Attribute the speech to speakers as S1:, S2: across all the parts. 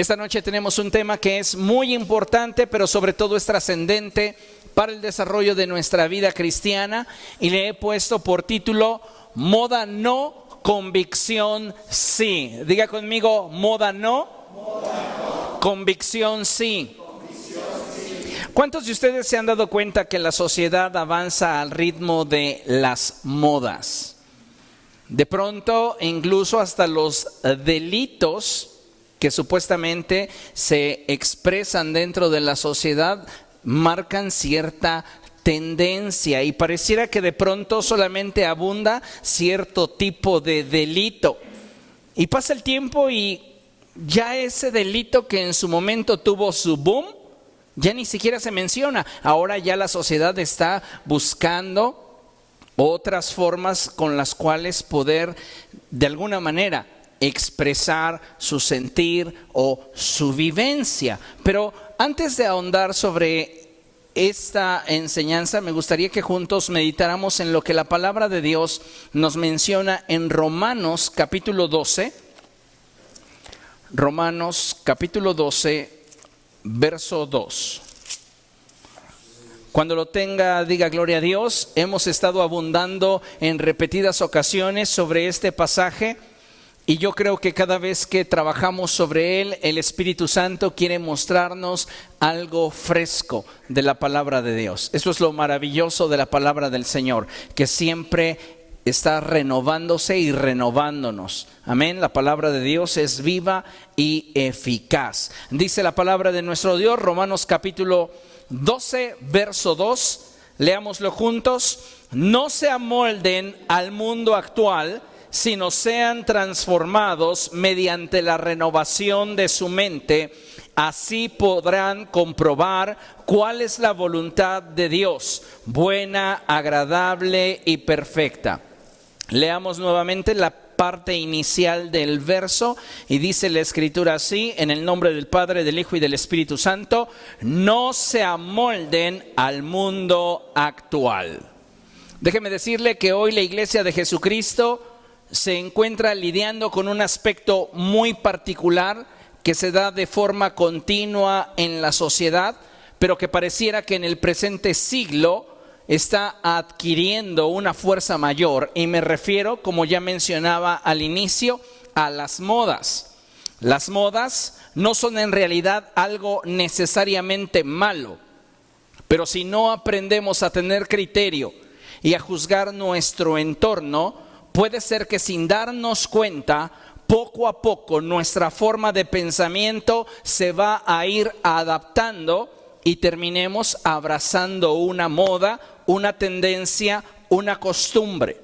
S1: Esta noche tenemos un tema que es muy importante, pero sobre todo es trascendente para el desarrollo de nuestra vida cristiana, y le he puesto por título: moda no, convicción sí. Diga conmigo: moda no, convicción sí. ¿Cuántos de ustedes se han dado cuenta que la sociedad avanza al ritmo de las modas? De pronto, incluso hasta los delitos que supuestamente se expresan dentro de la sociedad marcan cierta tendencia, y pareciera que de pronto solamente abunda cierto tipo de delito. Y pasa el tiempo y ya ese delito que en su momento tuvo su boom, ya ni siquiera se menciona. Ahora ya la sociedad está buscando otras formas con las cuales poder de alguna manera expresar su sentir o su vivencia. Pero antes de ahondar sobre esta enseñanza, me gustaría que juntos meditáramos en lo que la palabra de Dios nos menciona en Romanos capítulo 12. Romanos capítulo 12, verso 2. Cuando lo tenga, diga gloria a Dios. Hemos estado abundando en repetidas ocasiones sobre este pasaje, y yo creo que cada vez que trabajamos sobre él, el Espíritu Santo quiere mostrarnos algo fresco de la palabra de Dios. Eso es lo maravilloso de la palabra del Señor, que siempre está renovándose y renovándonos. Amén. La palabra de Dios es viva y eficaz. Dice la palabra de nuestro Dios, Romanos capítulo 12, verso 2. Leámoslo juntos. No se amolden al mundo actual, sino sean transformados mediante la renovación de su mente. Así podrán comprobar cuál es la voluntad de Dios, buena, agradable y perfecta. Leamos nuevamente la parte inicial del verso, y dice la Escritura así: en el nombre del Padre, del Hijo y del Espíritu Santo, no se amolden al mundo actual. Déjeme decirle que hoy la Iglesia de Jesucristo se encuentra lidiando con un aspecto muy particular que se da de forma continua en la sociedad, pero que pareciera que en el presente siglo está adquiriendo una fuerza mayor, y me refiero, como ya mencionaba al inicio, a las modas. Las modas no son en realidad algo necesariamente malo, pero si no aprendemos a tener criterio y a juzgar nuestro entorno, puede ser que sin darnos cuenta, poco a poco nuestra forma de pensamiento se va a ir adaptando y terminemos abrazando una moda, una tendencia, una costumbre.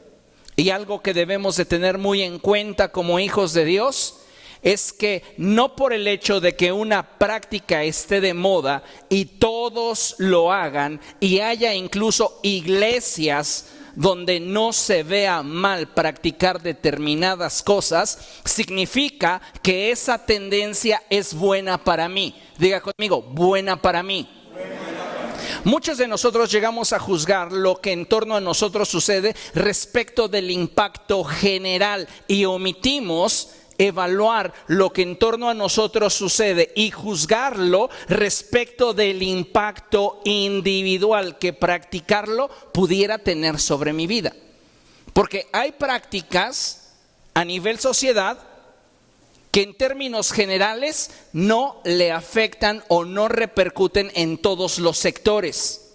S1: Y algo que debemos de tener muy en cuenta como hijos de Dios es que no por el hecho de que una práctica esté de moda y todos lo hagan, y haya incluso iglesias donde no se vea mal practicar determinadas cosas, significa que esa tendencia es buena para mí. Diga conmigo: buena para mí. Muchos de nosotros llegamos a juzgar lo que en torno a nosotros sucede respecto del impacto general, y omitimos evaluar lo que en torno a nosotros sucede y juzgarlo respecto del impacto individual que practicarlo pudiera tener sobre mi vida. Porque hay prácticas a nivel sociedad que en términos generales no le afectan o no repercuten en todos los sectores.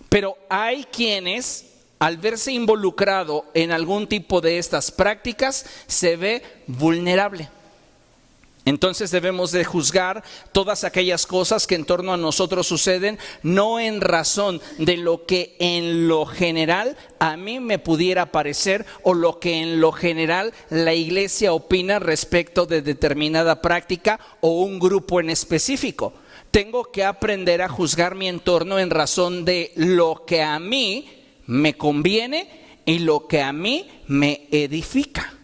S1: Pero hay quienes, al verse involucrado en algún tipo de estas prácticas, se ve vulnerable. Entonces debemos de juzgar todas aquellas cosas que en torno a nosotros suceden, no en razón de lo que en lo general a mí me pudiera parecer, o lo que en lo general la iglesia opina respecto de determinada práctica o un grupo en específico. Tengo que aprender a juzgar mi entorno en razón de lo que a mí me conviene y lo que a mí me edifica.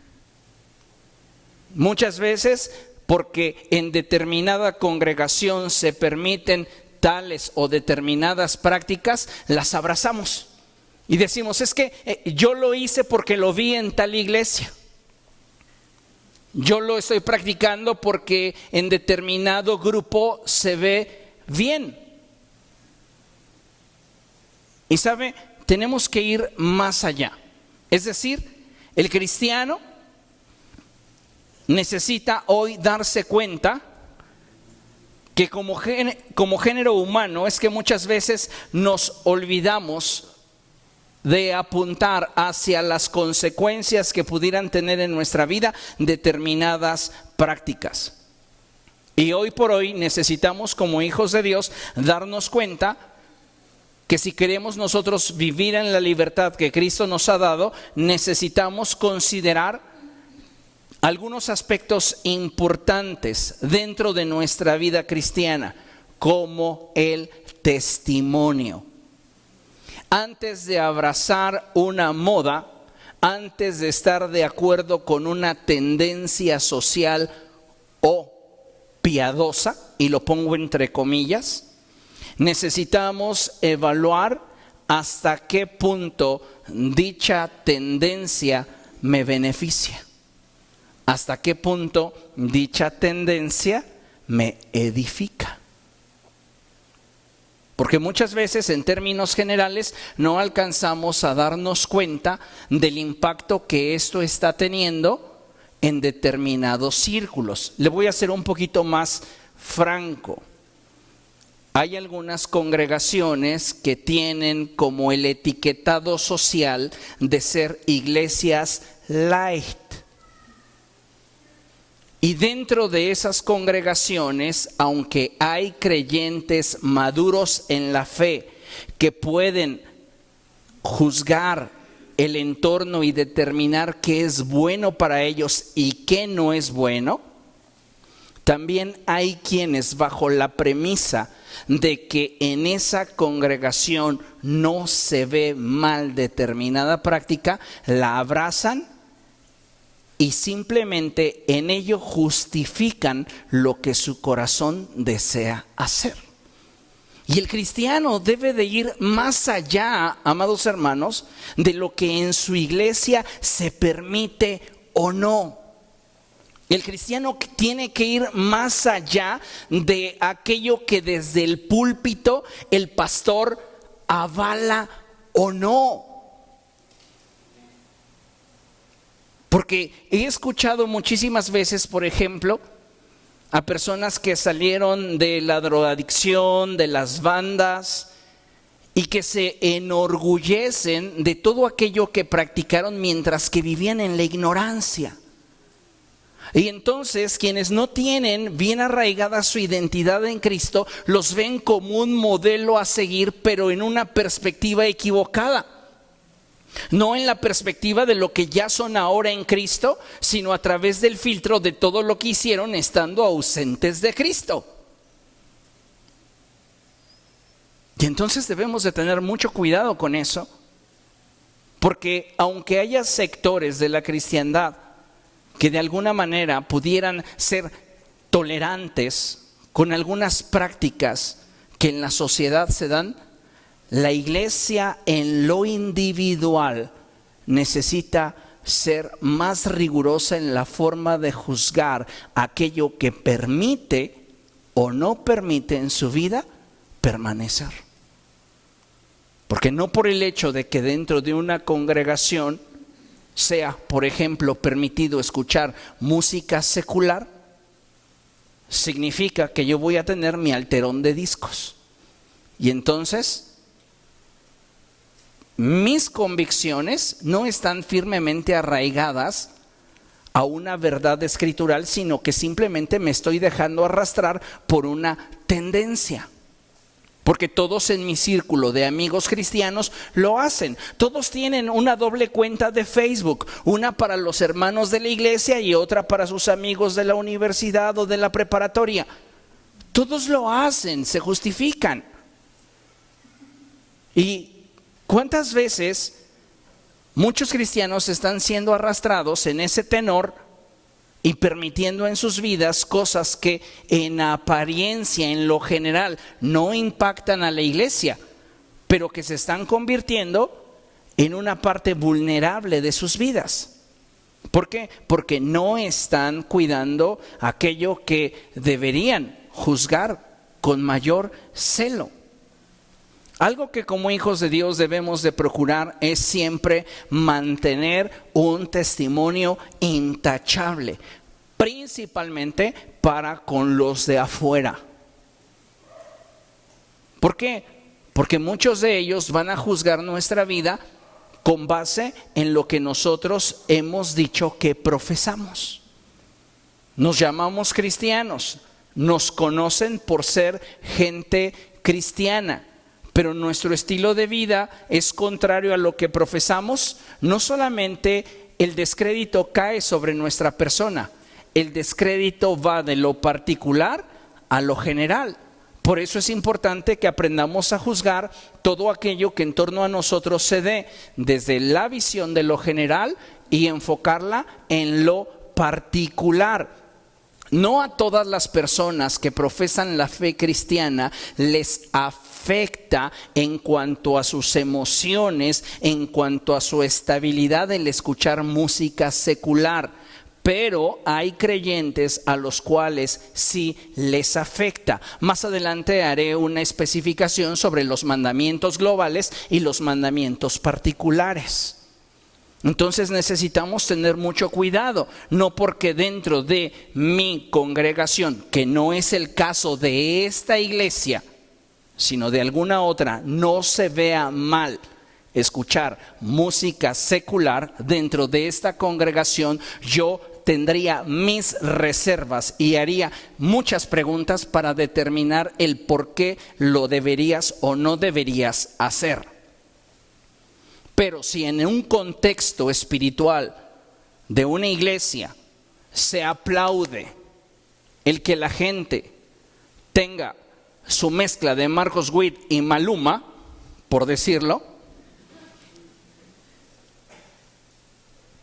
S1: Muchas veces, porque en determinada congregación se permiten tales o determinadas prácticas, las abrazamos y decimos: es que yo lo hice porque lo vi en tal iglesia. Yo lo estoy practicando porque en determinado grupo se ve bien. Y sabe, tenemos que ir más allá. Es decir, el cristiano necesita hoy darse cuenta que como género humano es que muchas veces nos olvidamos de apuntar hacia las consecuencias que pudieran tener en nuestra vida determinadas prácticas. Y hoy por hoy necesitamos, como hijos de Dios, darnos cuenta que si queremos nosotros vivir en la libertad que Cristo nos ha dado, necesitamos considerar algunos aspectos importantes dentro de nuestra vida cristiana, como el testimonio. Antes de abrazar una moda, antes de estar de acuerdo con una tendencia social o piadosa, y lo pongo entre comillas, necesitamos evaluar hasta qué punto dicha tendencia me beneficia, hasta qué punto dicha tendencia me edifica. Porque muchas veces en términos generales no alcanzamos a darnos cuenta del impacto que esto está teniendo en determinados círculos. Le voy a ser un poquito más franco. Hay algunas congregaciones que tienen como el etiquetado social de ser iglesias light. Y dentro de esas congregaciones, aunque hay creyentes maduros en la fe que pueden juzgar el entorno y determinar qué es bueno para ellos y qué no es bueno, también hay quienes bajo la premisa de que en esa congregación no se ve mal determinada práctica, la abrazan y simplemente en ello justifican lo que su corazón desea hacer. Y el cristiano debe de ir más allá, amados hermanos, de lo que en su iglesia se permite o no. El cristiano tiene que ir más allá de aquello que desde el púlpito el pastor avala o no. Porque he escuchado muchísimas veces, por ejemplo, a personas que salieron de la drogadicción, de las bandas, y que se enorgullecen de todo aquello que practicaron mientras que vivían en la ignorancia. Y entonces quienes no tienen bien arraigada su identidad en Cristo, los ven como un modelo a seguir, pero en una perspectiva equivocada. No en la perspectiva de lo que ya son ahora en Cristo, sino a través del filtro de todo lo que hicieron estando ausentes de Cristo. Y entonces debemos de tener mucho cuidado con eso, porque aunque haya sectores de la cristiandad que de alguna manera pudieran ser tolerantes con algunas prácticas que en la sociedad se dan, la iglesia en lo individual necesita ser más rigurosa en la forma de juzgar aquello que permite o no permite en su vida permanecer. Porque no por el hecho de que dentro de una congregación sea, por ejemplo, permitido escuchar música secular, significa que yo voy a tener mi alterón de discos. Y entonces mis convicciones no están firmemente arraigadas a una verdad escritural, sino que simplemente me estoy dejando arrastrar por una tendencia. Porque todos en mi círculo de amigos cristianos lo hacen. Todos tienen una doble cuenta de Facebook, una para los hermanos de la iglesia y otra para sus amigos de la universidad o de la preparatoria. Todos lo hacen, se justifican. Y ¿cuántas veces muchos cristianos están siendo arrastrados en ese tenor y permitiendo en sus vidas cosas que en apariencia, en lo general, no impactan a la iglesia, pero que se están convirtiendo en una parte vulnerable de sus vidas? ¿Por qué? Porque no están cuidando aquello que deberían juzgar con mayor celo. Algo que como hijos de Dios debemos de procurar es siempre mantener un testimonio intachable, principalmente para con los de afuera. ¿Por qué? Porque muchos de ellos van a juzgar nuestra vida con base en lo que nosotros hemos dicho que profesamos. Nos llamamos cristianos, nos conocen por ser gente cristiana, pero nuestro estilo de vida es contrario a lo que profesamos. No solamente el descrédito cae sobre nuestra persona, el descrédito va de lo particular a lo general. Por eso es importante que aprendamos a juzgar todo aquello que en torno a nosotros se dé, desde la visión de lo general y enfocarla en lo particular. No a todas las personas que profesan la fe cristiana les afecta en cuanto a sus emociones, en cuanto a su estabilidad el escuchar música secular. Pero hay creyentes a los cuales sí les afecta. Más adelante haré una especificación sobre los mandamientos globales y los mandamientos particulares. Entonces necesitamos tener mucho cuidado, no porque dentro de mi congregación, que no es el caso de esta iglesia, sino de alguna otra, no se vea mal escuchar música secular dentro de esta congregación. Yo tendría mis reservas y haría muchas preguntas para determinar el por qué lo deberías o no deberías hacer. Pero si en un contexto espiritual de una iglesia se aplaude el que la gente tenga su mezcla de Marcos Witt y Maluma, por decirlo,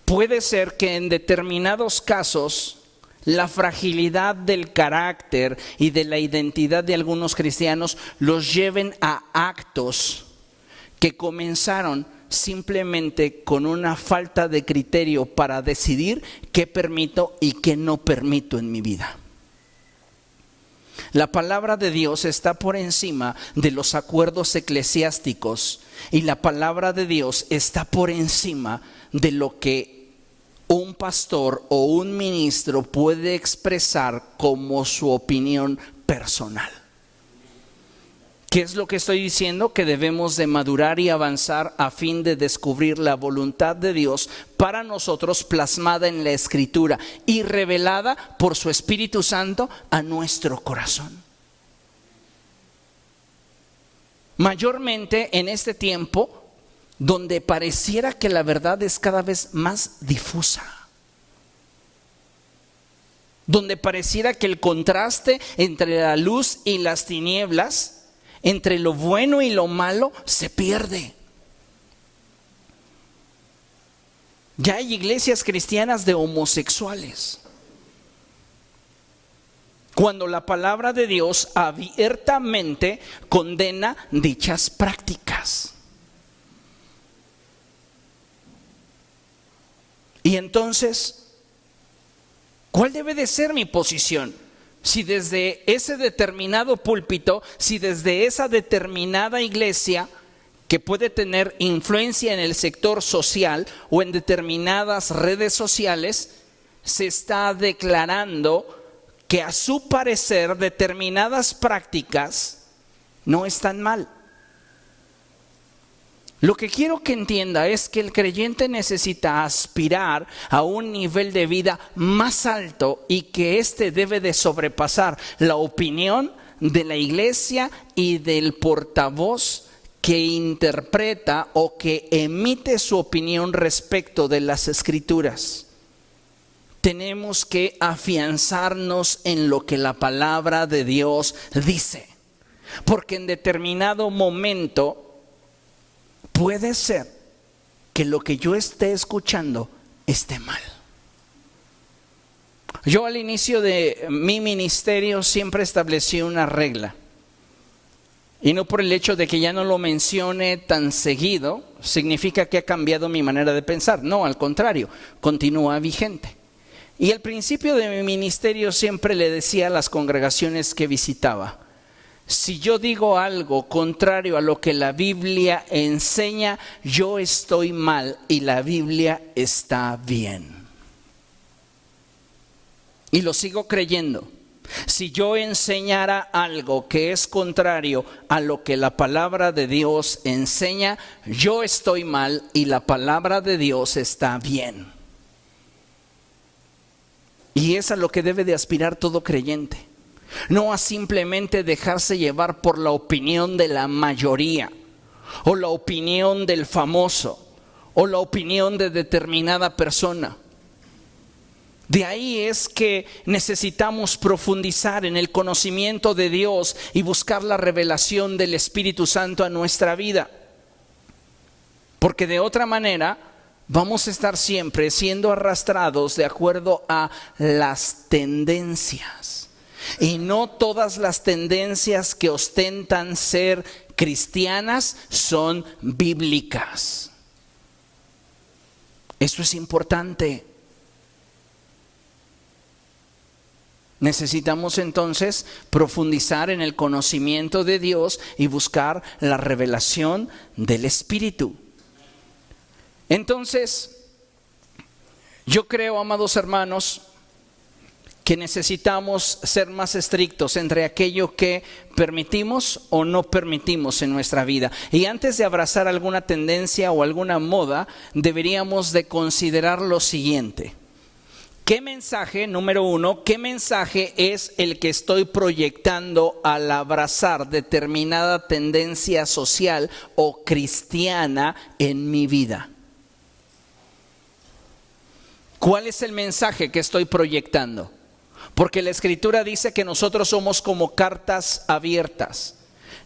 S1: puede ser que en determinados casos la fragilidad del carácter y de la identidad de algunos cristianos los lleven a actos que comenzaron simplemente con una falta de criterio para decidir qué permito y qué no permito en mi vida. La palabra de Dios está por encima de los acuerdos eclesiásticos y la palabra de Dios está por encima de lo que un pastor o un ministro puede expresar como su opinión personal. ¿Qué es lo que estoy diciendo? Que debemos de madurar y avanzar a fin de descubrir la voluntad de Dios para nosotros plasmada en la Escritura y revelada por su Espíritu Santo a nuestro corazón. Mayormente en este tiempo donde pareciera que la verdad es cada vez más difusa, donde pareciera que el contraste entre la luz y las tinieblas, entre lo bueno y lo malo, se pierde. Ya hay iglesias cristianas de homosexuales, cuando la palabra de Dios abiertamente condena dichas prácticas. Y entonces, ¿cuál debe de ser mi posición? Si desde ese determinado púlpito, si desde esa determinada iglesia que puede tener influencia en el sector social o en determinadas redes sociales, se está declarando que a su parecer determinadas prácticas no están mal. Lo que quiero que entienda es que el creyente necesita aspirar a un nivel de vida más alto y que éste debe de sobrepasar la opinión de la iglesia y del portavoz que interpreta o que emite su opinión respecto de las Escrituras. Tenemos que afianzarnos en lo que la palabra de Dios dice, porque en determinado momento puede ser que lo que yo esté escuchando esté mal. Yo al inicio de mi ministerio siempre establecí una regla. Y no por el hecho de que ya no lo mencione tan seguido, significa que ha cambiado mi manera de pensar. No, al contrario, continúa vigente. Y al principio de mi ministerio siempre le decía a las congregaciones que visitaba: si yo digo algo contrario a lo que la Biblia enseña, yo estoy mal y la Biblia está bien. Y lo sigo creyendo. Si yo enseñara algo que es contrario a lo que la palabra de Dios enseña, yo estoy mal y la palabra de Dios está bien. Y es a lo que debe de aspirar todo creyente. No a simplemente dejarse llevar por la opinión de la mayoría, o la opinión del famoso, o la opinión de determinada persona. De ahí es que necesitamos profundizar en el conocimiento de Dios y buscar la revelación del Espíritu Santo a nuestra vida. Porque de otra manera vamos a estar siempre siendo arrastrados de acuerdo a las tendencias. Y no todas las tendencias que ostentan ser cristianas son bíblicas. Eso es importante. Necesitamos entonces profundizar en el conocimiento de Dios y buscar la revelación del Espíritu. Entonces, yo creo, amados hermanos, que necesitamos ser más estrictos entre aquello que permitimos o no permitimos en nuestra vida. Y antes de abrazar alguna tendencia o alguna moda, deberíamos de considerar lo siguiente. ¿Qué mensaje, número uno, qué mensaje es el que estoy proyectando al abrazar determinada tendencia social o cristiana en mi vida? ¿Cuál es el mensaje que estoy proyectando? Porque la Escritura dice que nosotros somos como cartas abiertas,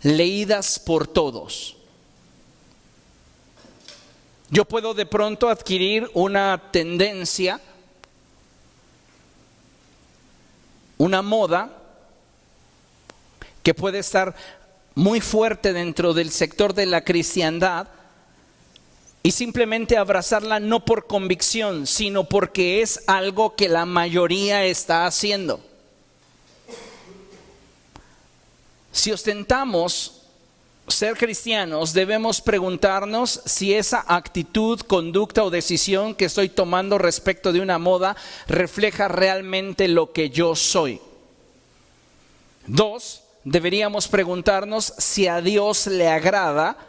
S1: leídas por todos. Yo puedo de pronto adquirir una tendencia, una moda que puede estar muy fuerte dentro del sector de la cristiandad y simplemente abrazarla no por convicción, sino porque es algo que la mayoría está haciendo. Si ostentamos ser cristianos, debemos preguntarnos si esa actitud, conducta o decisión que estoy tomando respecto de una moda refleja realmente lo que yo soy. 2, deberíamos preguntarnos si a Dios le agrada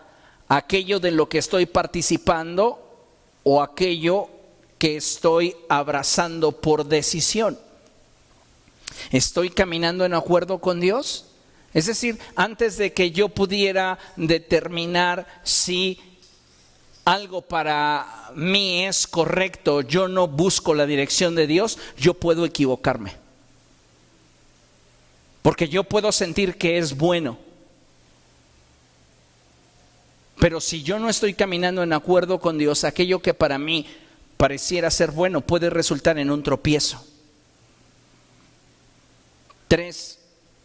S1: aquello de lo que estoy participando o aquello que estoy abrazando por decisión. ¿Estoy caminando en acuerdo con Dios? Es decir, antes de que yo pudiera determinar si algo para mí es correcto, yo no busco la dirección de Dios, yo puedo equivocarme. Porque yo puedo sentir que es bueno. Pero si yo no estoy caminando en acuerdo con Dios, aquello que para mí pareciera ser bueno puede resultar en un tropiezo. 3,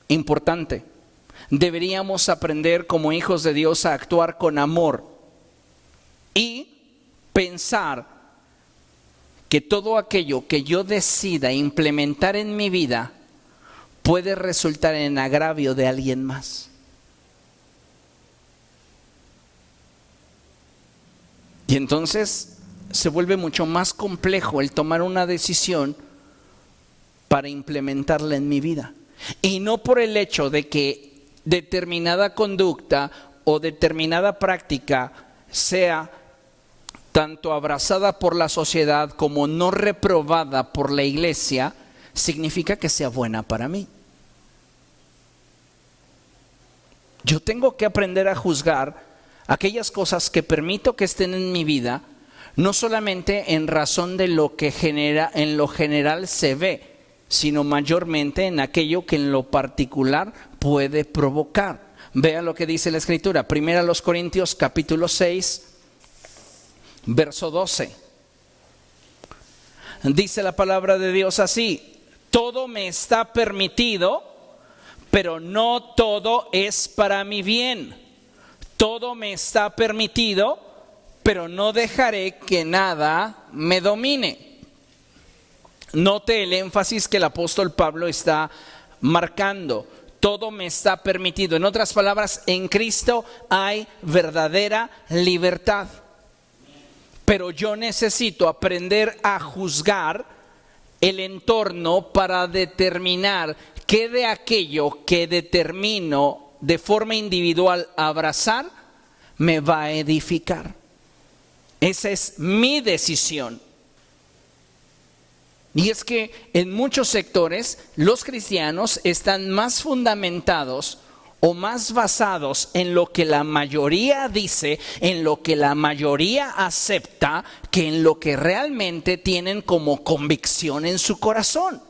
S1: importante. Deberíamos aprender como hijos de Dios a actuar con amor y pensar que todo aquello que yo decida implementar en mi vida puede resultar en agravio de alguien más. Y entonces se vuelve mucho más complejo el tomar una decisión para implementarla en mi vida. Y no por el hecho de que determinada conducta o determinada práctica sea tanto abrazada por la sociedad como no reprobada por la iglesia, significa que sea buena para mí. Yo tengo que aprender a juzgar aquellas cosas que permito que estén en mi vida, no solamente en razón de lo que en lo general se ve, sino mayormente en aquello que en lo particular puede provocar. Vea lo que dice la Escritura, 1 Corintios capítulo 6, verso 12. Dice la palabra de Dios así: todo me está permitido, pero no todo es para mi bien. Todo me está permitido, pero no dejaré que nada me domine. Note el énfasis que el apóstol Pablo está marcando. Todo me está permitido. En otras palabras, en Cristo hay verdadera libertad. Pero yo necesito aprender a juzgar el entorno para determinar qué de aquello que determino de forma individual abrazar me va a edificar. Esa es mi decisión. Y es que en muchos sectores los cristianos están más fundamentados o más basados en lo que la mayoría dice, en lo que la mayoría acepta, que en lo que realmente tienen como convicción en su corazón.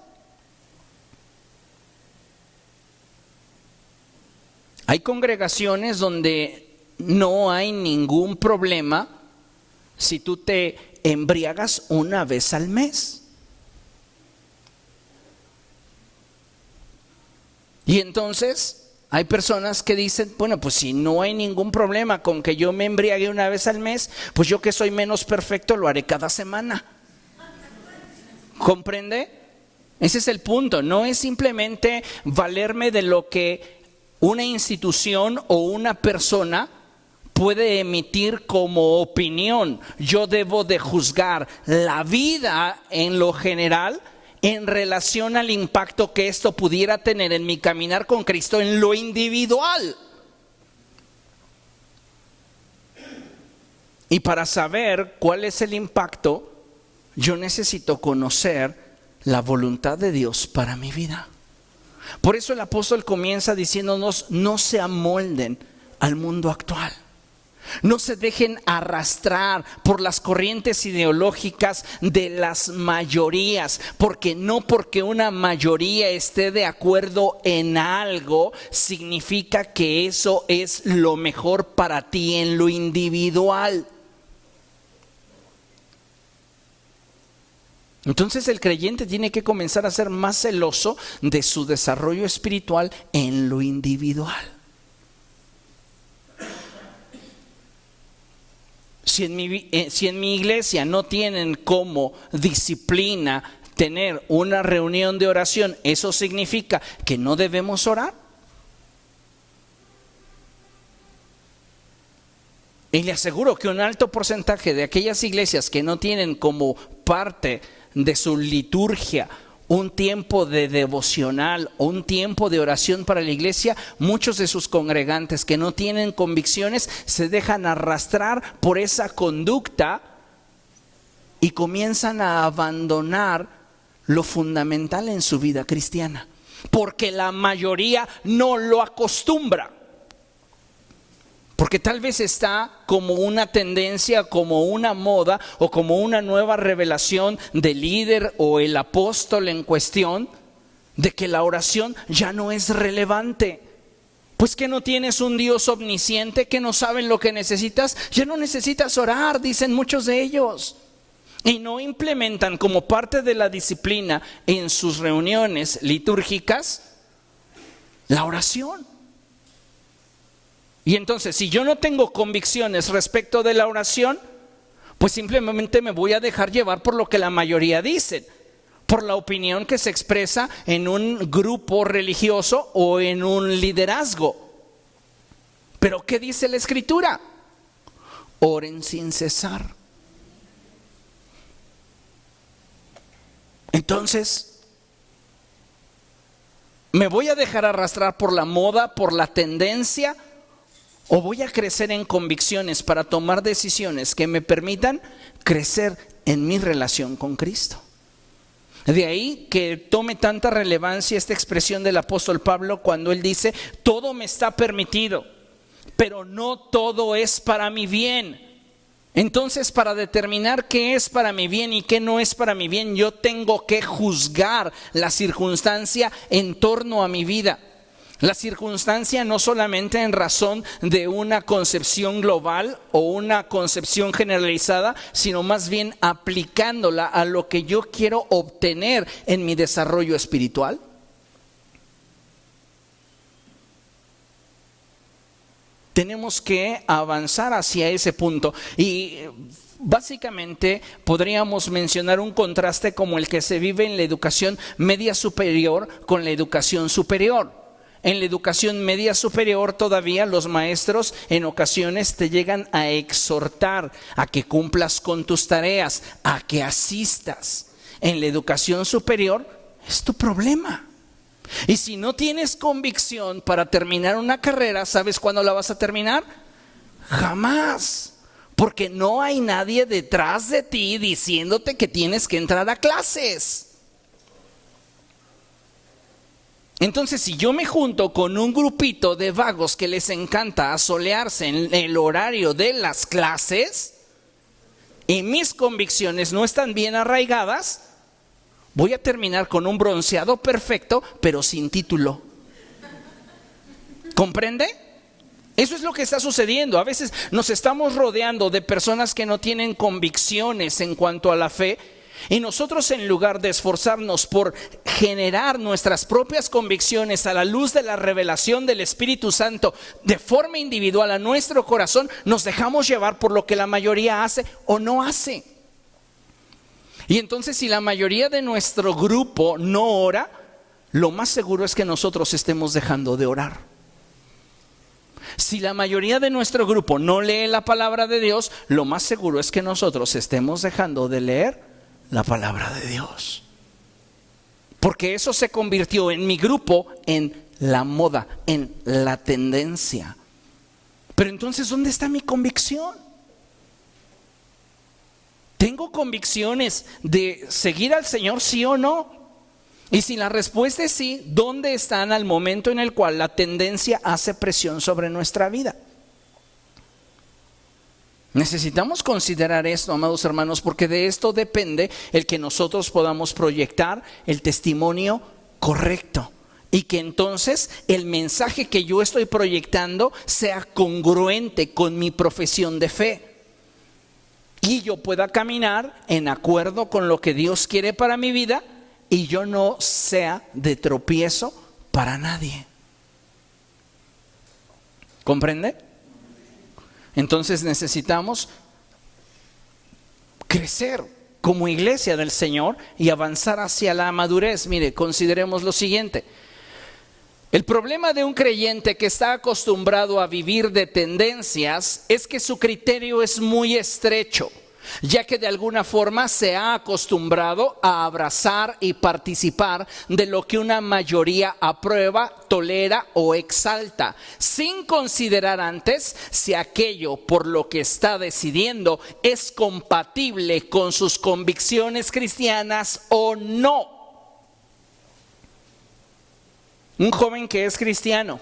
S1: Hay congregaciones donde no hay ningún problema si tú te embriagas una vez al mes. Y entonces hay personas que dicen, bueno, pues si no hay ningún problema con que yo me embriague una vez al mes, pues yo que soy menos perfecto lo haré cada semana. ¿Comprende? Ese es el punto. No es simplemente valerme de lo que una institución o una persona puede emitir como opinión. Yo debo de juzgar la vida en lo general en relación al impacto que esto pudiera tener en mi caminar con Cristo en lo individual. Y para saber cuál es el impacto, yo necesito conocer la voluntad de Dios para mi vida. Por eso el apóstol comienza diciéndonos, no se amolden al mundo actual. No se dejen arrastrar por las corrientes ideológicas de las mayorías, porque no porque una mayoría esté de acuerdo en algo, significa que eso es lo mejor para ti en lo individual. Entonces el creyente tiene que comenzar a ser más celoso de su desarrollo espiritual en lo individual. Si en mi iglesia no tienen como disciplina tener una reunión de oración, ¿eso significa que no debemos orar? Y le aseguro que un alto porcentaje de aquellas iglesias que no tienen como parte de su liturgia un tiempo de devocional o un tiempo de oración para la iglesia, muchos de sus congregantes que no tienen convicciones se dejan arrastrar por esa conducta y comienzan a abandonar lo fundamental en su vida cristiana, porque la mayoría no lo acostumbra. Porque tal vez está como una tendencia, como una moda o como una nueva revelación del líder o el apóstol en cuestión, de que la oración ya no es relevante. Pues que no tienes un Dios omnisciente, que no saben lo que necesitas, ya no necesitas orar, dicen muchos de ellos. Y no implementan como parte de la disciplina en sus reuniones litúrgicas la oración. Y entonces, si yo no tengo convicciones respecto de la oración, pues simplemente me voy a dejar llevar por lo que la mayoría dice, por la opinión que se expresa en un grupo religioso o en un liderazgo. Pero ¿qué dice la Escritura? Oren sin cesar. Entonces, ¿me voy a dejar arrastrar por la moda, por la tendencia? ¿O voy a crecer en convicciones para tomar decisiones que me permitan crecer en mi relación con Cristo? De ahí que tome tanta relevancia esta expresión del apóstol Pablo cuando él dice, todo me está permitido, pero no todo es para mi bien. Entonces, para determinar qué es para mi bien y qué no es para mi bien, yo tengo que juzgar la circunstancia en torno a mi vida. La circunstancia no solamente en razón de una concepción global o una concepción generalizada, sino más bien aplicándola a lo que yo quiero obtener en mi desarrollo espiritual. Tenemos que avanzar hacia ese punto. Y básicamente podríamos mencionar un contraste como el que se vive en la educación media superior con la educación superior. En la educación media superior todavía los maestros en ocasiones te llegan a exhortar a que cumplas con tus tareas, a que asistas. En la educación superior es tu problema. Y si no tienes convicción para terminar una carrera, ¿sabes cuándo la vas a terminar? Jamás. Porque no hay nadie detrás de ti diciéndote que tienes que entrar a clases. Entonces, si yo me junto con un grupito de vagos que les encanta asolearse en el horario de las clases y mis convicciones no están bien arraigadas, voy a terminar con un bronceado perfecto, pero sin título. ¿Comprende? Eso es lo que está sucediendo. A veces nos estamos rodeando de personas que no tienen convicciones en cuanto a la fe. Y nosotros, en lugar de esforzarnos por generar nuestras propias convicciones a la luz de la revelación del Espíritu Santo de forma individual a nuestro corazón, nos dejamos llevar por lo que la mayoría hace o no hace. Y entonces, si la mayoría de nuestro grupo no ora, lo más seguro es que nosotros estemos dejando de orar. Si la mayoría de nuestro grupo no lee la palabra de Dios, lo más seguro es que nosotros estemos dejando de leer la palabra de Dios. Porque eso se convirtió en mi grupo en la moda, en la tendencia. Pero entonces, ¿dónde está mi convicción? ¿Tengo convicciones de seguir al Señor, sí o no? Y si la respuesta es sí, ¿dónde están al momento en el cual la tendencia hace presión sobre nuestra vida? Necesitamos considerar esto, amados hermanos, porque de esto depende el que nosotros podamos proyectar el testimonio correcto y que entonces el mensaje que yo estoy proyectando sea congruente con mi profesión de fe y yo pueda caminar en acuerdo con lo que Dios quiere para mi vida y yo no sea de tropiezo para nadie. ¿Comprende? Entonces necesitamos crecer como iglesia del Señor y avanzar hacia la madurez. Mire, consideremos lo siguiente. El problema de un creyente que está acostumbrado a vivir de tendencias es que su criterio es muy estrecho, ya que de alguna forma se ha acostumbrado a abrazar y participar de lo que una mayoría aprueba, tolera o exalta, sin considerar antes si aquello por lo que está decidiendo es compatible con sus convicciones cristianas o no. Un joven que es cristiano,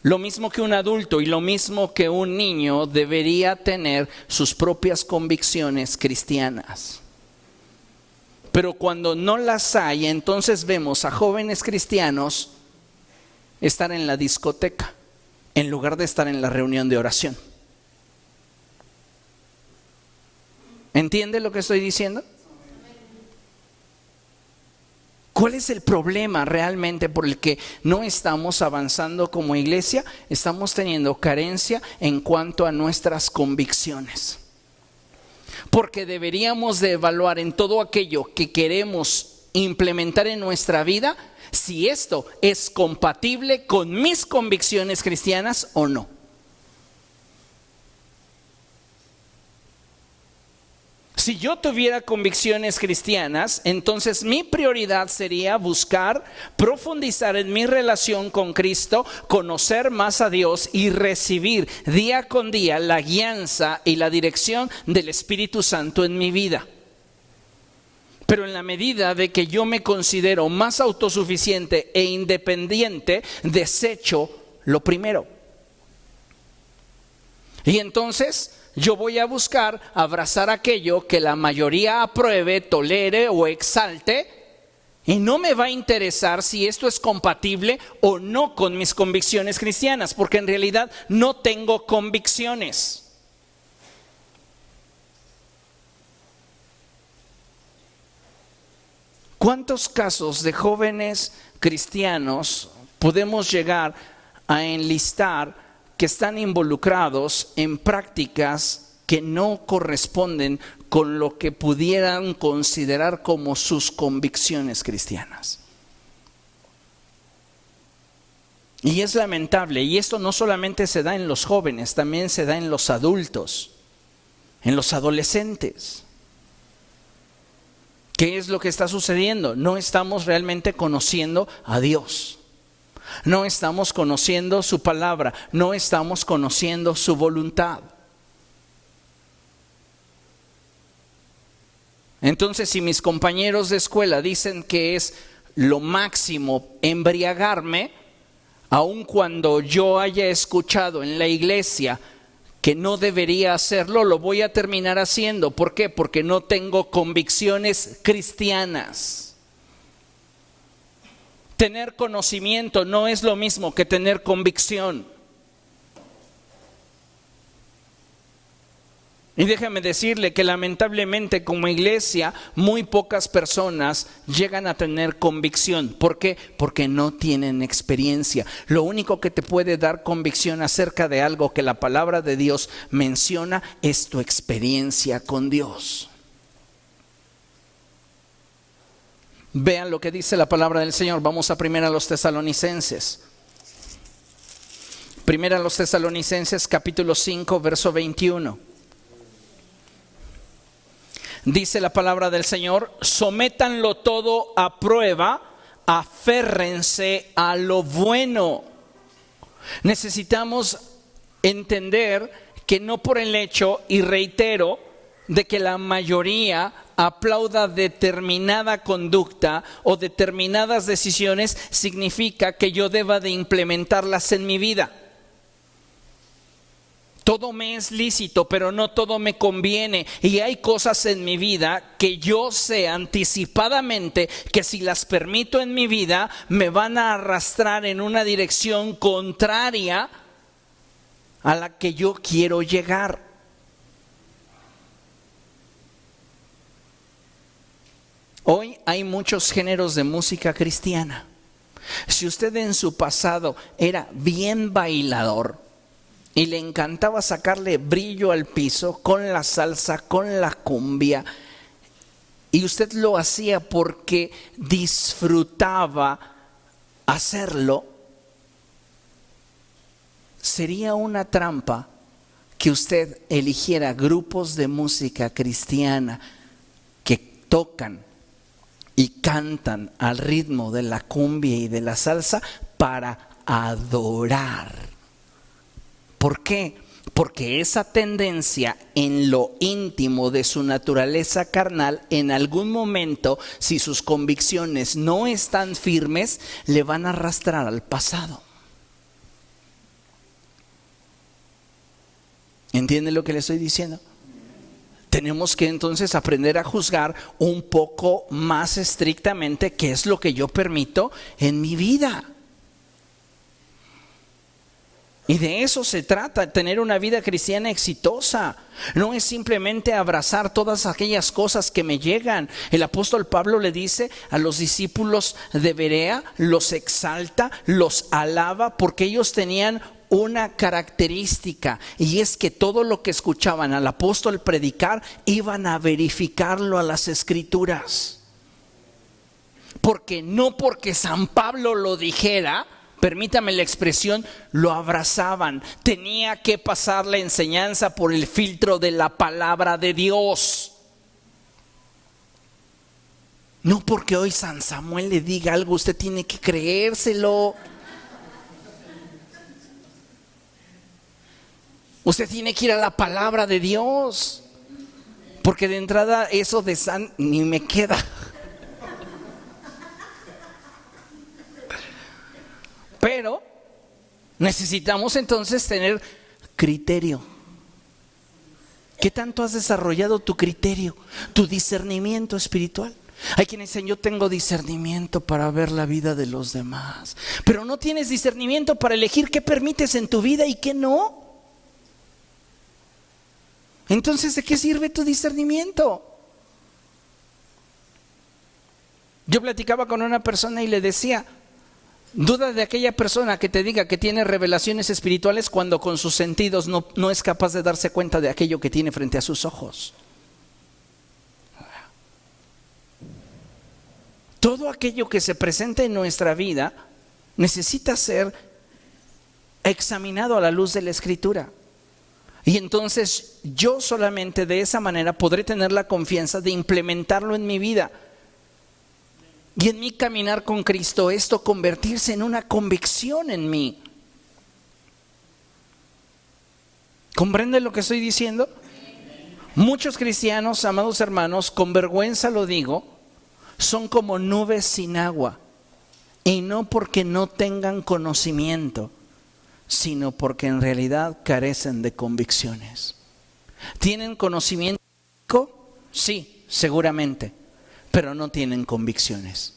S1: lo mismo que un adulto y lo mismo que un niño, debería tener sus propias convicciones cristianas. Pero cuando no las hay, entonces vemos a jóvenes cristianos estar en la discoteca en lugar de estar en la reunión de oración. ¿Entiende lo que estoy diciendo? ¿Cuál es el problema realmente por el que no estamos avanzando como iglesia? Estamos teniendo carencia en cuanto a nuestras convicciones. Porque deberíamos de evaluar en todo aquello que queremos implementar en nuestra vida si esto es compatible con mis convicciones cristianas o no. Si yo tuviera convicciones cristianas, entonces mi prioridad sería buscar profundizar en mi relación con Cristo, conocer más a Dios y recibir día con día la guianza y la dirección del Espíritu Santo en mi vida. Pero en la medida de que yo me considero más autosuficiente e independiente, desecho lo primero. Y entonces yo voy a buscar abrazar aquello que la mayoría apruebe, tolere o exalte, y no me va a interesar si esto es compatible o no con mis convicciones cristianas, porque en realidad no tengo convicciones. ¿Cuántos casos de jóvenes cristianos podemos llegar a enlistar que están involucrados en prácticas que no corresponden con lo que pudieran considerar como sus convicciones cristianas. Y es lamentable, y esto no solamente se da en los jóvenes, también se da en los adultos, en los adolescentes. ¿Qué es lo que está sucediendo? No estamos realmente conociendo a Dios. No estamos conociendo su palabra, no estamos conociendo su voluntad. Entonces, si mis compañeros de escuela dicen que es lo máximo embriagarme, aun cuando yo haya escuchado en la iglesia que no debería hacerlo, lo voy a terminar haciendo. ¿Por qué? Porque no tengo convicciones cristianas. Tener conocimiento no es lo mismo que tener convicción. Y déjame decirle que lamentablemente como iglesia muy pocas personas llegan a tener convicción. ¿Por qué? Porque no tienen experiencia. Lo único que te puede dar convicción acerca de algo que la palabra de Dios menciona es tu experiencia con Dios. Vean lo que dice la palabra del Señor. Vamos a 1 Tesalonicenses. 1 Tesalonicenses capítulo 5 verso 21. Dice la palabra del Señor: sométanlo todo a prueba, aférrense a lo bueno. Necesitamos entender que no por el hecho, y reitero, de que la mayoría aplauda determinada conducta o determinadas decisiones, significa que yo deba de implementarlas en mi vida. Todo me es lícito, pero no todo me conviene. Y hay cosas en mi vida que yo sé anticipadamente que si las permito en mi vida, me van a arrastrar en una dirección contraria a la que yo quiero llegar. Hoy hay muchos géneros de música cristiana. Si usted en su pasado era bien bailador y le encantaba sacarle brillo al piso con la salsa, con la cumbia, y usted lo hacía porque disfrutaba hacerlo, sería una trampa que usted eligiera grupos de música cristiana que tocan y cantan al ritmo de la cumbia y de la salsa para adorar. ¿Por qué? Porque esa tendencia en lo íntimo de su naturaleza carnal, en algún momento, si sus convicciones no están firmes, le van a arrastrar al pasado. ¿Entiende lo que le estoy diciendo? Tenemos que entonces aprender a juzgar un poco más estrictamente qué es lo que yo permito en mi vida. Y de eso se trata, tener una vida cristiana exitosa. No es simplemente abrazar todas aquellas cosas que me llegan. El apóstol Pablo le dice a los discípulos de Berea, los exalta, los alaba, porque ellos tenían una característica, y es que todo lo que escuchaban al apóstol predicar iban a verificarlo a las escrituras. Porque no porque San Pablo lo dijera, permítame la expresión, lo abrazaban. Tenía que pasar la enseñanza por el filtro de la palabra de Dios. No porque hoy San Samuel le diga algo, usted tiene que creérselo. Usted tiene que ir a la palabra de Dios, porque de entrada eso de San ni me queda. Pero necesitamos entonces tener criterio. ¿Qué tanto has desarrollado tu criterio, tu discernimiento espiritual? Hay quienes dicen: yo tengo discernimiento para ver la vida de los demás, pero no tienes discernimiento para elegir qué permites en tu vida y qué no. Entonces, ¿de qué sirve tu discernimiento? Yo platicaba con una persona y le decía: Duda de aquella persona que te diga que tiene revelaciones espirituales cuando con sus sentidos no es capaz de darse cuenta de aquello que tiene frente a sus ojos. Todo aquello que se presenta en nuestra vida necesita ser examinado a la luz de la Escritura. Y entonces yo solamente de esa manera podré tener la confianza de implementarlo en mi vida. Y en mi caminar con Cristo, esto convertirse en una convicción en mí. ¿Comprende lo que estoy diciendo? Muchos cristianos, amados hermanos, con vergüenza lo digo, son como nubes sin agua. Y no porque no tengan conocimiento, sino porque en realidad carecen de convicciones. ¿Tienen conocimiento? Sí, seguramente, pero no tienen convicciones.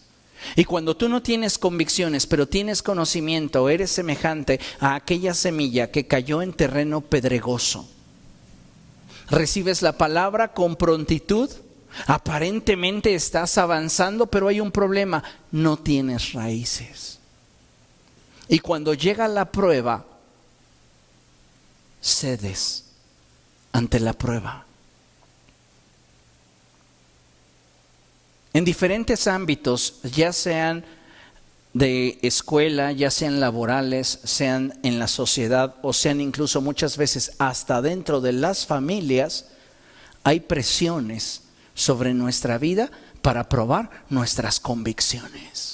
S1: Y cuando tú no tienes convicciones, pero tienes conocimiento, eres semejante a aquella semilla que cayó en terreno pedregoso. Recibes la palabra con prontitud, aparentemente estás avanzando, pero hay un problema, no tienes raíces. Y cuando llega la prueba, cedes ante la prueba. En diferentes ámbitos, ya sean de escuela, ya sean laborales, sean en la sociedad o sean incluso muchas veces hasta dentro de las familias, hay presiones sobre nuestra vida para probar nuestras convicciones.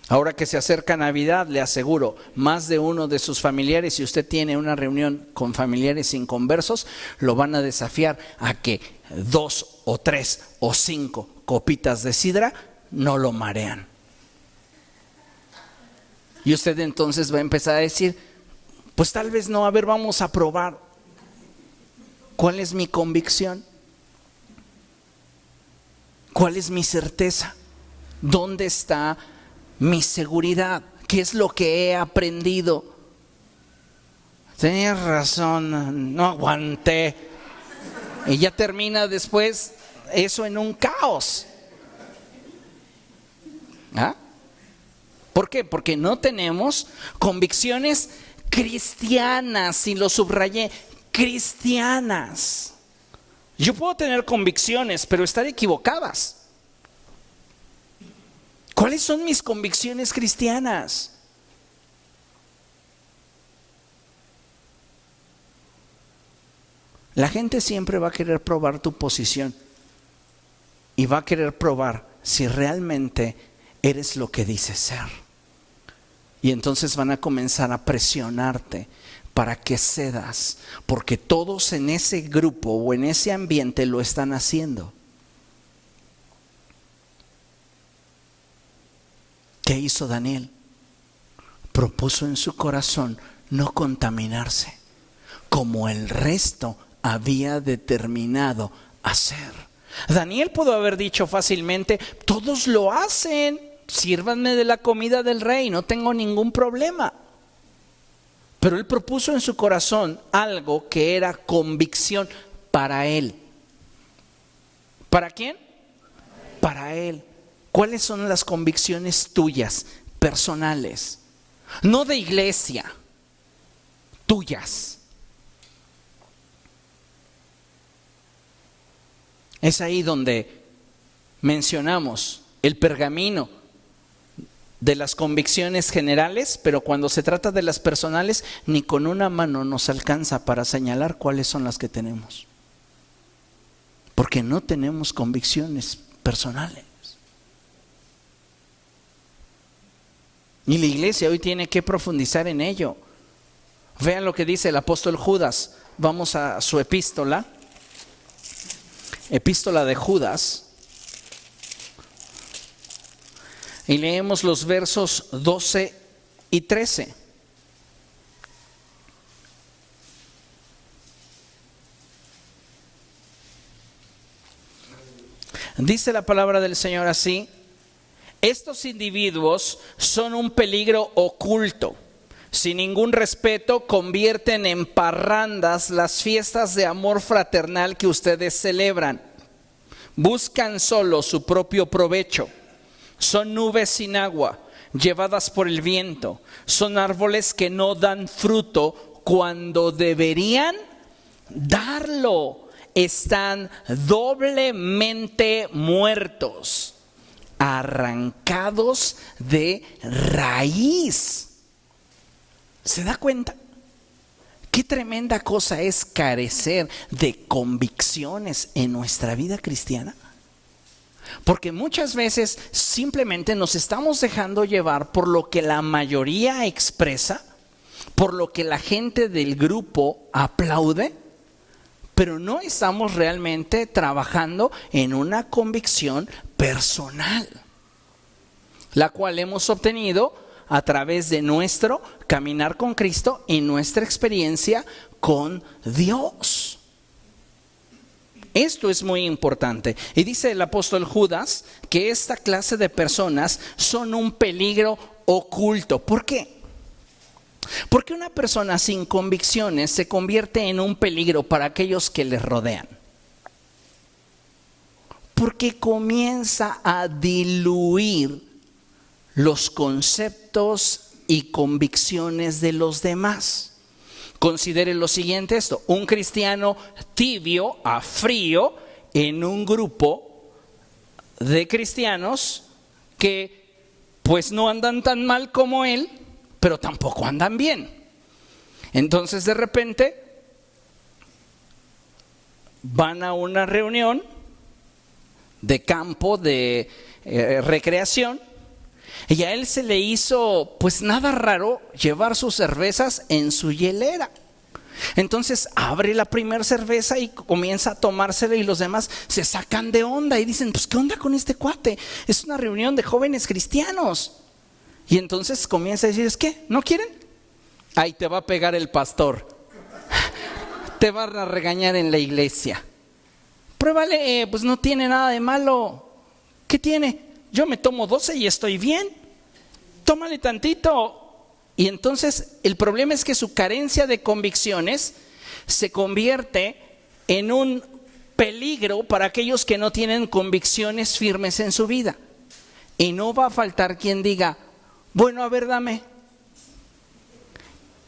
S1: Ahora que se acerca Navidad, le aseguro, más de uno de sus familiares, si usted tiene una reunión con familiares inconversos, lo van a desafiar a que 2 o 3 o 5 copitas de sidra no lo marean. Y usted entonces va a empezar a decir, pues tal vez no, a ver, vamos a probar. ¿Cuál es mi convicción? ¿Cuál es mi certeza? ¿Dónde está mi seguridad? ¿Qué es lo que he aprendido? Tenías razón, no aguanté. Y ya termina después eso en un caos. ¿Ah? ¿Por qué? Porque no tenemos convicciones cristianas, y lo subrayé, cristianas. Yo puedo tener convicciones, pero estar equivocadas. ¿Cuáles son mis convicciones cristianas? La gente siempre va a querer probar tu posición y va a querer probar si realmente eres lo que dices ser. Y entonces van a comenzar a presionarte para que cedas, porque todos en ese grupo o en ese ambiente lo están haciendo. ¿Qué hizo Daniel? Propuso en su corazón no contaminarse, como el resto había determinado hacer. Daniel pudo haber dicho fácilmente, todos lo hacen, sírvanme de la comida del rey, no tengo ningún problema. Pero él propuso en su corazón algo que era convicción para él. ¿Para quién? Para él. ¿Cuáles son las convicciones tuyas, personales? No de iglesia, tuyas. Es ahí donde mencionamos el pergamino de las convicciones generales, pero cuando se trata de las personales, ni con una mano nos alcanza para señalar cuáles son las que tenemos. Porque no tenemos convicciones personales. Y la iglesia hoy tiene que profundizar en ello. Vean lo que dice el apóstol Judas. Vamos a su epístola. Epístola de Judas. Y leemos los versos 12 y 13. Dice la palabra del Señor así: estos individuos son un peligro oculto. Sin ningún respeto, convierten en parrandas las fiestas de amor fraternal que ustedes celebran. Buscan solo su propio provecho. son nubes sin agua, llevadas por el viento. Son árboles que no dan fruto cuando deberían darlo. Están doblemente muertos, arrancados de raíz. ¿Se da cuenta? Qué tremenda cosa es carecer de convicciones en nuestra vida cristiana. Porque muchas veces simplemente nos estamos dejando llevar por lo que la mayoría expresa, por lo que la gente del grupo aplaude, pero no estamos realmente trabajando en una convicción personal, la cual hemos obtenido a través de nuestro caminar con Cristo y nuestra experiencia con Dios. Esto es muy importante. Y dice el apóstol Judas que esta clase de personas son un peligro oculto. ¿Por qué? Porque una persona sin convicciones se convierte en un peligro para aquellos que le rodean. Porque comienza a diluir los conceptos y convicciones de los demás. Considere lo siguiente esto: un cristiano tibio a frío en un grupo de cristianos que pues no andan tan mal como él, pero tampoco andan bien. Entonces de repente van a una reunión de campo de recreación y a él se le hizo pues nada raro llevar sus cervezas en su hielera. Entonces abre la primera cerveza y comienza a tomársela y los demás se sacan de onda y dicen: pues ¿qué onda con este cuate? Es una reunión de jóvenes cristianos. Y entonces comienza a decir: ¿es qué? ¿No quieren? Ahí te va a pegar el pastor. Te van a regañar en la iglesia. Pruébale, pues no tiene nada de malo. ¿Qué tiene? Yo me tomo 12 y estoy bien. Tómale tantito. Y entonces el problema es que su carencia de convicciones se convierte en un peligro para aquellos que no tienen convicciones firmes en su vida. Y no va a faltar quien diga: bueno, a ver, dame.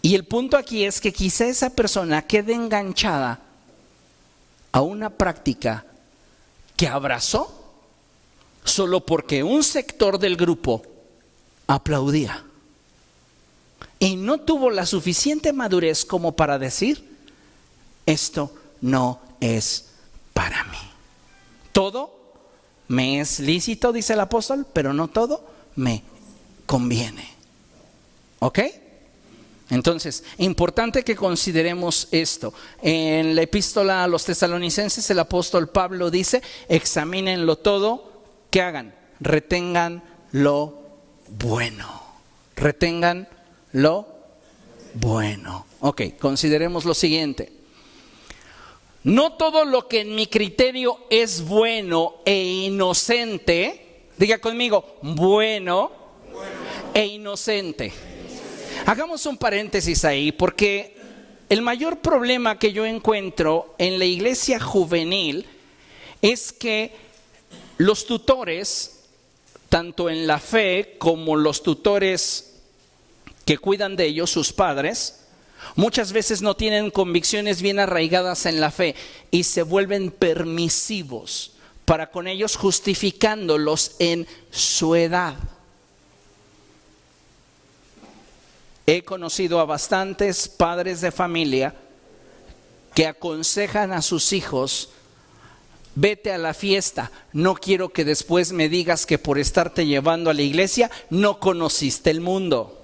S1: Y el punto aquí es que quizá esa persona quede enganchada a una práctica que abrazó solo porque un sector del grupo aplaudía. Y no tuvo la suficiente madurez como para decir: esto no es para mí. Todo me es lícito, dice el apóstol, pero no todo me conviene. ¿Ok? Entonces, importante que consideremos esto. En la epístola a los tesalonicenses, el apóstol Pablo dice: examínenlo todo, ¿qué hagan? Retengan lo bueno. Retengan lo bueno. Ok, consideremos lo siguiente. No todo lo que en mi criterio es bueno e inocente, diga conmigo, bueno e inocente. Hagamos un paréntesis ahí, porque el mayor problema que yo encuentro en la iglesia juvenil es que los tutores, tanto en la fe como los tutores que cuidan de ellos, sus padres, muchas veces no tienen convicciones bien arraigadas en la fe y se vuelven permisivos para con ellos, justificándolos en su edad. He conocido a bastantes padres de familia que aconsejan a sus hijos: vete a la fiesta, no quiero que después me digas que por estarte llevando a la iglesia no conociste el mundo.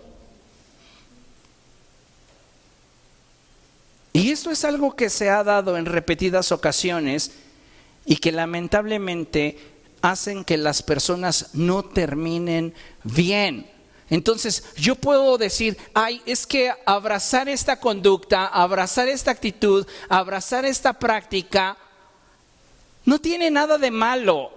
S1: Y esto es algo que se ha dado en repetidas ocasiones y que lamentablemente hacen que las personas no terminen bien. Entonces yo puedo decir: ay, es que abrazar esta conducta, abrazar esta actitud, abrazar esta práctica no tiene nada de malo.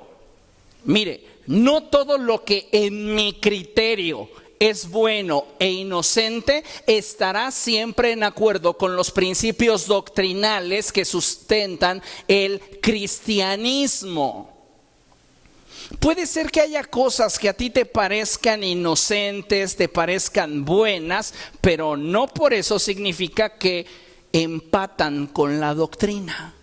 S1: Mire, no todo lo que en mi criterio es bueno e inocente estará siempre en acuerdo con los principios doctrinales que sustentan el cristianismo. Puede ser que haya cosas que a ti te parezcan inocentes, te parezcan buenas, pero no por eso significa que empatan con la doctrina.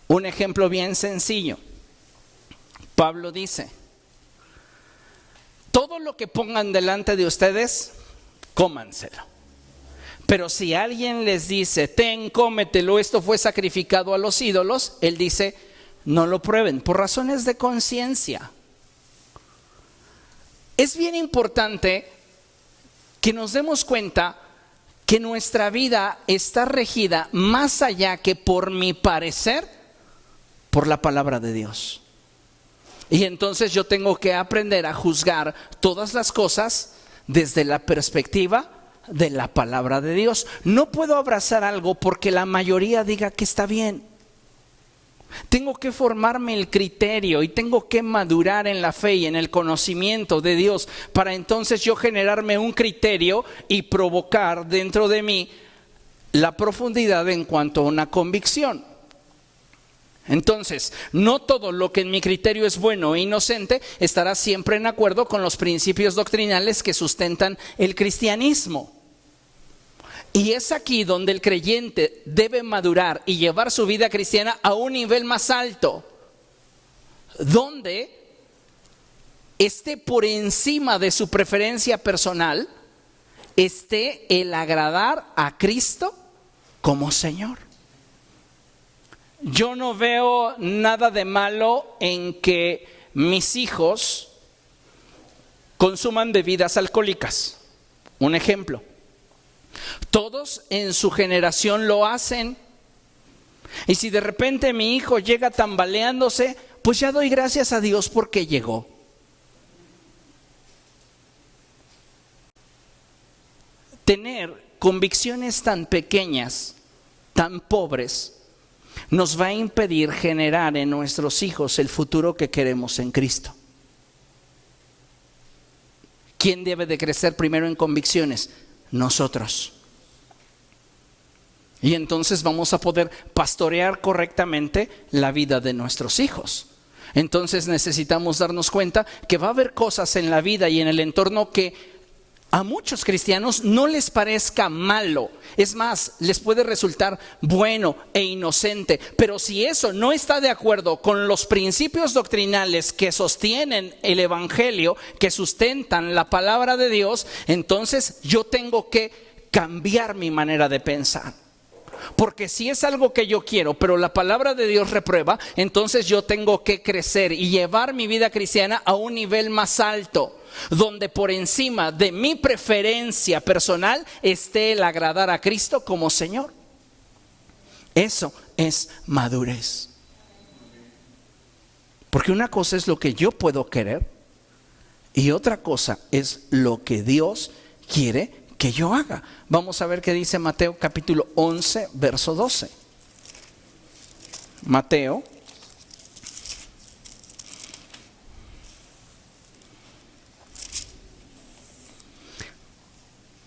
S1: Un ejemplo bien sencillo. Pablo dice: todo lo que pongan delante de ustedes, cómanselo. Pero si alguien les dice, ten, cómetelo, esto fue sacrificado a los ídolos, él dice, no lo prueben, por razones de conciencia. Es bien importante que nos demos cuenta que nuestra vida está regida más allá que por mi parecer, por la palabra de Dios. Y entonces yo tengo que aprender a juzgar todas las cosas desde la perspectiva de la palabra de Dios. No puedo abrazar algo porque la mayoría diga que está bien. Tengo que formarme el criterio y tengo que madurar en la fe y en el conocimiento de Dios para entonces yo generarme un criterio y provocar dentro de mí la profundidad en cuanto a una convicción. Entonces, no todo lo que en mi criterio es bueno e inocente estará siempre en acuerdo con los principios doctrinales que sustentan el cristianismo. Y es aquí donde el creyente debe madurar y llevar su vida cristiana a un nivel más alto, donde esté por encima de su preferencia personal, esté el agradar a Cristo como Señor. Yo no veo nada de malo en que mis hijos consuman bebidas alcohólicas. Un ejemplo. Todos en su generación lo hacen. Y si de repente mi hijo llega tambaleándose, pues ya doy gracias a Dios porque llegó. Tener convicciones tan pequeñas, tan pobres, nos va a impedir generar en nuestros hijos el futuro que queremos en Cristo. ¿Quién debe de crecer primero en convicciones? Nosotros. Y entonces vamos a poder pastorear correctamente la vida de nuestros hijos. Entonces necesitamos darnos cuenta que va a haber cosas en la vida y en el entorno que a muchos cristianos no les parezca malo. Es más, les puede resultar bueno e inocente. Pero si eso no está de acuerdo con los principios doctrinales que sostienen el evangelio, que sustentan la palabra de Dios, entonces yo tengo que cambiar mi manera de pensar. Porque si es algo que yo quiero, pero la palabra de Dios reprueba, entonces yo tengo que crecer y llevar mi vida cristiana a un nivel más alto, donde por encima de mi preferencia personal esté el agradar a Cristo como Señor. Eso es madurez. Porque una cosa es lo que yo puedo querer y otra cosa es lo que Dios quiere que yo haga. Vamos a ver qué dice Mateo capítulo 11, verso 12. Mateo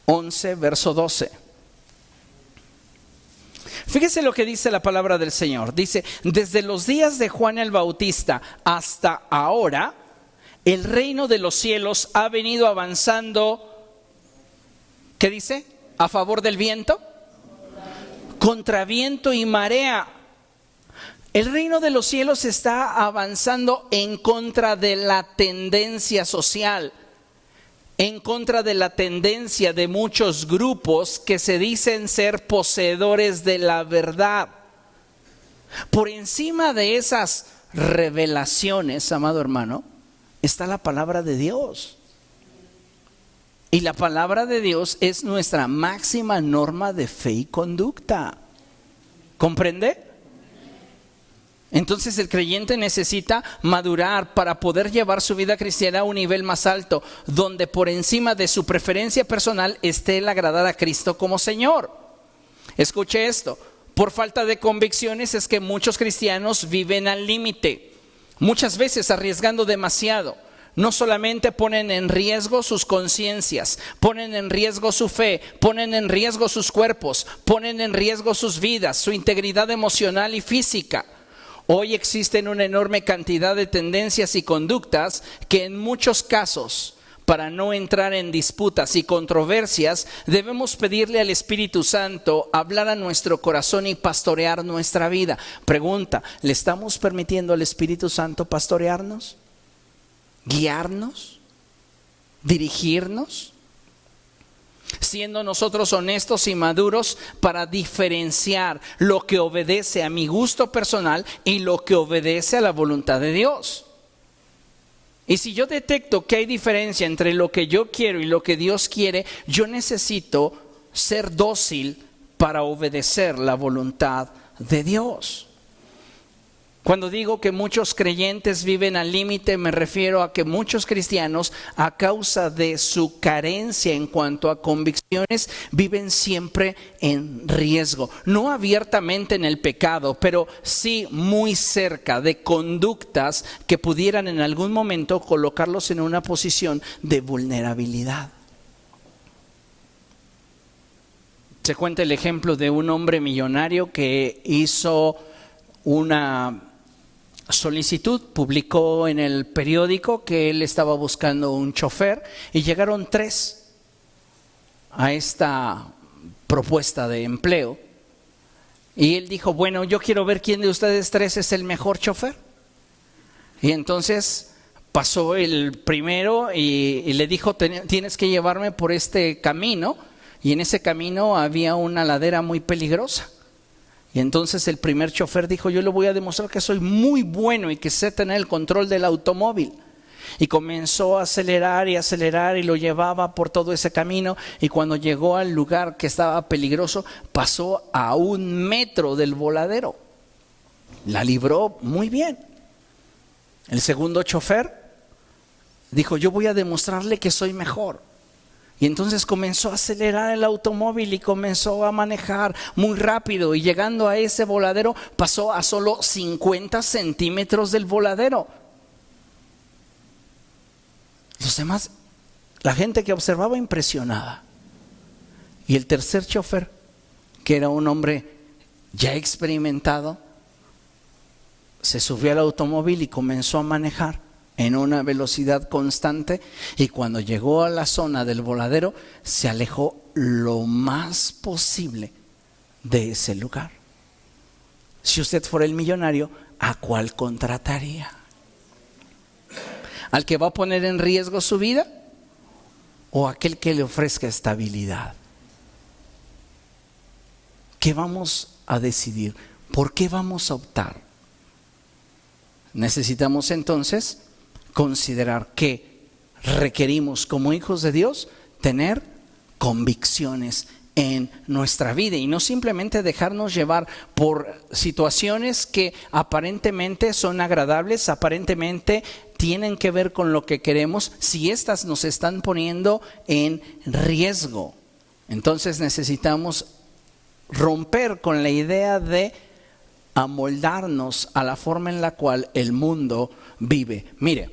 S1: 11, verso 12. Fíjese lo que dice la palabra del Señor. Dice, desde los días de Juan el Bautista hasta ahora, el reino de los cielos ha venido avanzando. ¿Qué dice? ¿A favor del viento? Contra viento y marea. El reino de los cielos está avanzando en contra de la tendencia social, en contra de la tendencia de muchos grupos que se dicen ser poseedores de la verdad. Por encima de esas revelaciones, amado hermano, está la palabra de Dios. Y la palabra de Dios es nuestra máxima norma de fe y conducta. ¿Comprende? Entonces el creyente necesita madurar para poder llevar su vida cristiana a un nivel más alto, donde por encima de su preferencia personal esté el agradar a Cristo como Señor. Escuche esto, por falta de convicciones es que muchos cristianos viven al límite, muchas veces arriesgando demasiado. no solamente ponen en riesgo sus conciencias, ponen en riesgo su fe, ponen en riesgo sus cuerpos, ponen en riesgo sus vidas, su integridad emocional y física. Hoy existen una enorme cantidad de tendencias y conductas que en muchos casos, para no entrar en disputas y controversias, debemos pedirle al Espíritu Santo hablar a nuestro corazón y pastorear nuestra vida. Pregunta, ¿le estamos permitiendo al Espíritu Santo pastorearnos? ¿Guiarnos? ¿Dirigirnos? Siendo nosotros honestos y maduros para diferenciar lo que obedece a mi gusto personal y lo que obedece a la voluntad de Dios. Y si yo detecto que hay diferencia entre lo que yo quiero y lo que Dios quiere, yo necesito ser dócil para obedecer la voluntad de Dios. Cuando digo que muchos creyentes viven al límite, me refiero a que muchos cristianos, a causa de su carencia en cuanto a convicciones, viven siempre en riesgo. No abiertamente en el pecado, pero sí muy cerca de conductas que pudieran en algún momento colocarlos en una posición de vulnerabilidad. Se cuenta el ejemplo de un hombre millonario que hizo una solicitud, publicó en el periódico que él estaba buscando un chofer y llegaron 3 a esta propuesta de empleo. Y él dijo, bueno, yo quiero ver quién de ustedes 3 es el mejor chofer. Y entonces pasó el primero y le dijo, tienes que llevarme por este camino. Y en ese camino había una ladera muy peligrosa. Y entonces el primer chofer dijo, yo le voy a demostrar que soy muy bueno y que sé tener el control del automóvil. Y comenzó a acelerar y lo llevaba por todo ese camino. Y cuando llegó al lugar que estaba peligroso, pasó a 1 metro del voladero. La libró muy bien. El segundo chofer dijo, yo voy a demostrarle que soy mejor. Y entonces comenzó a acelerar el automóvil y comenzó a manejar muy rápido. Y llegando a ese voladero, pasó a solo 50 centímetros del voladero. Los demás, la gente que observaba impresionada. Y el tercer chofer, que era un hombre ya experimentado, se subió al automóvil y comenzó a manejar en una velocidad constante, y cuando llegó a la zona del voladero se alejó lo más posible de ese lugar. Si usted fuera el millonario, ¿a cuál contrataría? ¿Al que va a poner en riesgo su vida o aquel que le ofrezca estabilidad? ¿Qué vamos a decidir? ¿Por qué vamos a optar? Necesitamos entonces considerar que requerimos como hijos de Dios tener convicciones en nuestra vida y no simplemente dejarnos llevar por situaciones que aparentemente son agradables, aparentemente tienen que ver con lo que queremos, si estas nos están poniendo en riesgo. Entonces necesitamos romper con la idea de amoldarnos a la forma en la cual el mundo vive. Mire,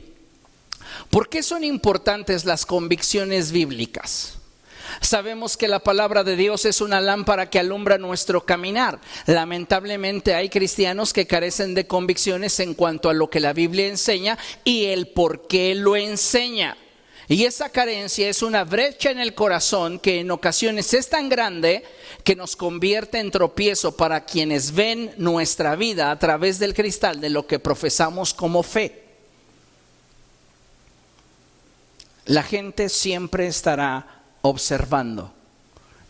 S1: ¿por qué son importantes las convicciones bíblicas? Sabemos que la palabra de Dios es una lámpara que alumbra nuestro caminar. Lamentablemente hay cristianos que carecen de convicciones en cuanto a lo que la Biblia enseña y el por qué lo enseña. Y esa carencia es una brecha en el corazón que en ocasiones es tan grande que nos convierte en tropiezo para quienes ven nuestra vida a través del cristal de lo que profesamos como fe. La gente siempre estará observando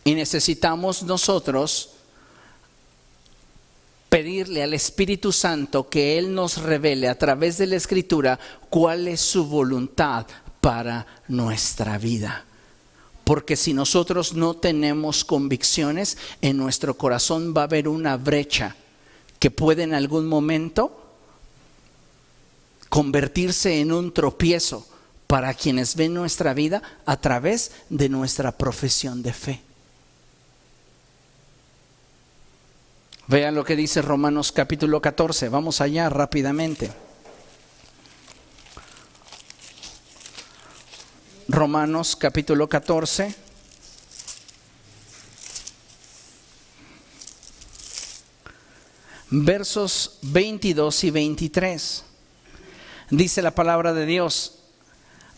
S1: y necesitamos nosotros pedirle al Espíritu Santo que Él nos revele a través de la Escritura cuál es su voluntad para nuestra vida. Porque si nosotros no tenemos convicciones, en nuestro corazón va a haber una brecha que puede en algún momento convertirse en un tropiezo para quienes ven nuestra vida a través de nuestra profesión de fe. Vean lo que dice Romanos capítulo 14. Vamos allá rápidamente. Romanos capítulo 14. Versos 22 y 23. Dice la palabra de Dios: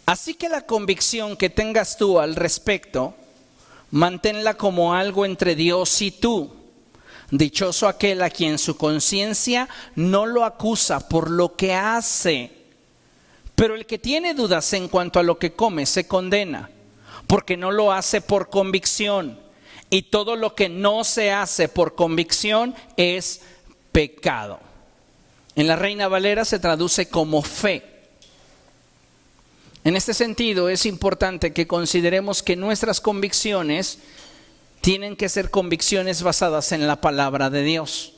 S1: así que la convicción que tengas tú al respecto, manténla como algo entre Dios y tú. Dichoso aquel a quien su conciencia no lo acusa por lo que hace. Pero el que tiene dudas en cuanto a lo que come se condena, porque no lo hace por convicción. Y todo lo que no se hace por convicción es pecado. En la Reina Valera se traduce como fe. En este sentido, es importante que consideremos que nuestras convicciones tienen que ser convicciones basadas en la palabra de Dios.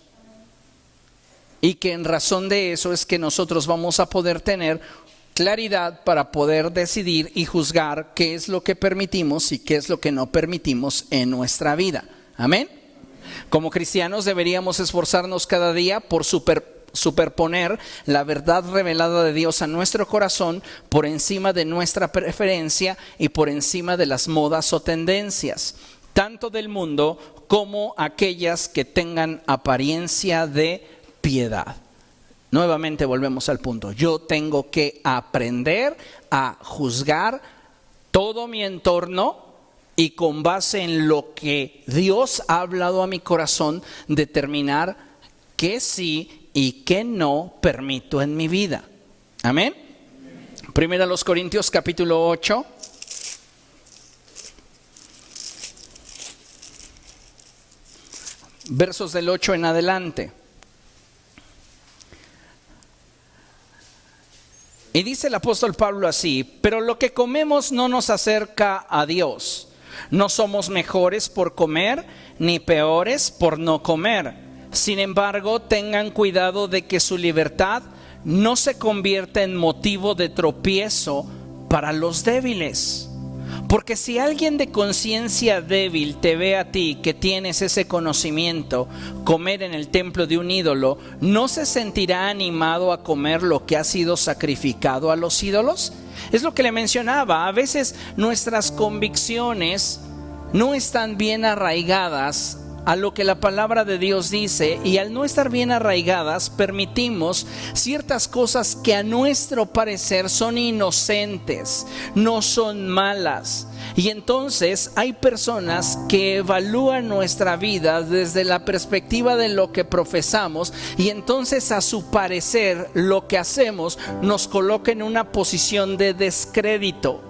S1: Y que en razón de eso es que nosotros vamos a poder tener claridad para poder decidir y juzgar qué es lo que permitimos y qué es lo que no permitimos en nuestra vida. Amén. Como cristianos deberíamos esforzarnos cada día por superponer la verdad revelada de Dios a nuestro corazón por encima de nuestra preferencia y por encima de las modas o tendencias, tanto del mundo como aquellas que tengan apariencia de piedad. Nuevamente volvemos al punto. Yo tengo que aprender a juzgar todo mi entorno y con base en lo que Dios ha hablado a mi corazón, determinar qué sí y qué no permito en mi vida. Amén. Primera a los Corintios capítulo 8. Versos del 8 en adelante. Y dice el apóstol Pablo así: pero lo que comemos no nos acerca a Dios. No somos mejores por comer, ni peores por no comer. Sin embargo, tengan cuidado de que su libertad no se convierta en motivo de tropiezo para los débiles. Porque si alguien de conciencia débil te ve a ti que tienes ese conocimiento, comer en el templo de un ídolo, ¿no se sentirá animado a comer lo que ha sido sacrificado a los ídolos? Es lo que le mencionaba. A veces nuestras convicciones no están bien arraigadas a lo que la palabra de Dios dice, y al no estar bien arraigadas permitimos ciertas cosas que a nuestro parecer son inocentes, no son malas. Y entonces hay personas que evalúan nuestra vida desde la perspectiva de lo que profesamos, y entonces a su parecer lo que hacemos nos coloca en una posición de descrédito.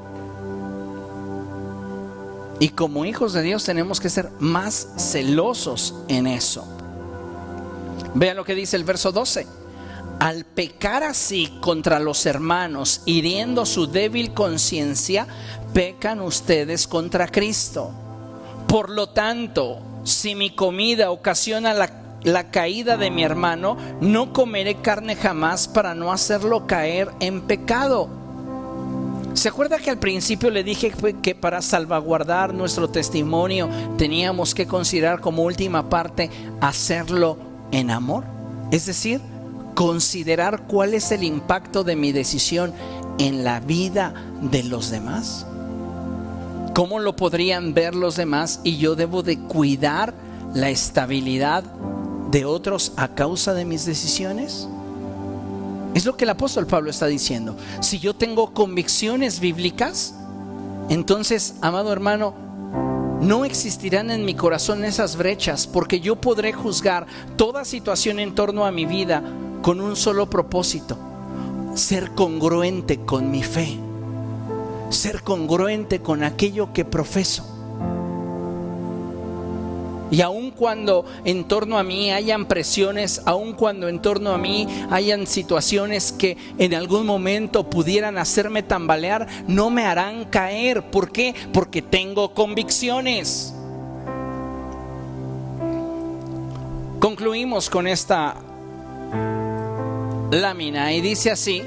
S1: Y como hijos de Dios tenemos que ser más celosos en eso. Vean lo que dice el verso 12. Al pecar así contra los hermanos, hiriendo su débil conciencia, pecan ustedes contra Cristo. Por lo tanto, si mi comida ocasiona la caída de mi hermano, no comeré carne jamás para no hacerlo caer en pecado. ¿Se acuerda que al principio le dije que para salvaguardar nuestro testimonio teníamos que considerar como última parte hacerlo en amor? Es decir, considerar cuál es el impacto de mi decisión en la vida de los demás. ¿Cómo lo podrían ver los demás? Y yo debo de cuidar la estabilidad de otros a causa de mis decisiones. Es lo que el apóstol Pablo está diciendo. Si yo tengo convicciones bíblicas, entonces, amado hermano, no existirán en mi corazón esas brechas, porque yo podré juzgar toda situación en torno a mi vida con un solo propósito: ser congruente con mi fe, ser congruente con aquello que profeso. Y aun cuando en torno a mí hayan presiones, aun cuando en torno a mí hayan situaciones que en algún momento pudieran hacerme tambalear, no me harán caer. ¿Por qué? Porque tengo convicciones. Concluimos con esta lámina y dice así: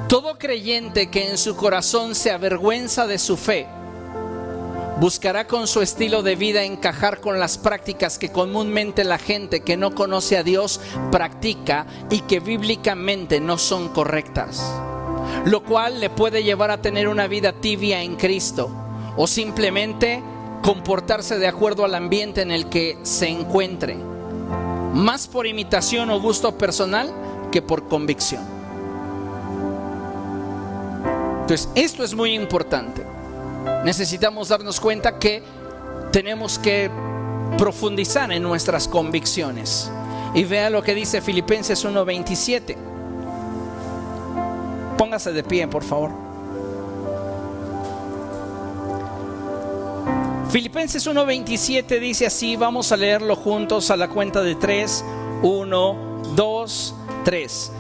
S1: todo creyente que en su corazón se avergüenza de su fe buscará con su estilo de vida encajar con las prácticas que comúnmente la gente que no conoce a Dios practica y que bíblicamente no son correctas. lo cual le puede llevar a tener una vida tibia en Cristo o simplemente comportarse de acuerdo al ambiente en el que se encuentre, más por imitación o gusto personal que por convicción. Entonces, esto es muy importante. Necesitamos darnos cuenta que tenemos que profundizar en nuestras convicciones. Y vea lo que dice Filipenses 1:27. Póngase de pie, por favor. Filipenses 1:27 dice así, vamos a leerlo juntos a la cuenta de 3. 1, 2, 3.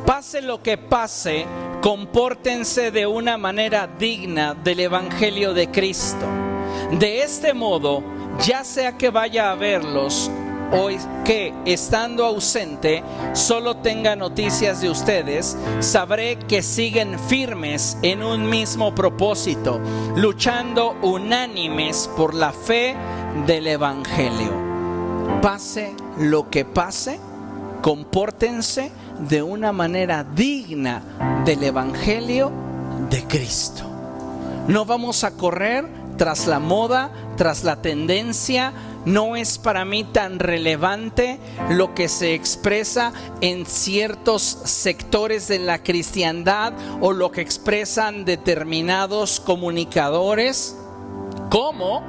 S1: Pase lo que pase, compórtense de una manera digna del Evangelio de Cristo. De este modo, ya sea que vaya a verlos o que, estando ausente, solo tenga noticias de ustedes, sabré que siguen firmes en un mismo propósito, luchando unánimes por la fe del Evangelio. Pase lo que pase, compórtense de una manera digna del Evangelio de Cristo. No vamos a correr tras la moda, tras la tendencia. No es para mí tan relevante lo que se expresa en ciertos sectores de la cristiandad o lo que expresan determinados comunicadores, como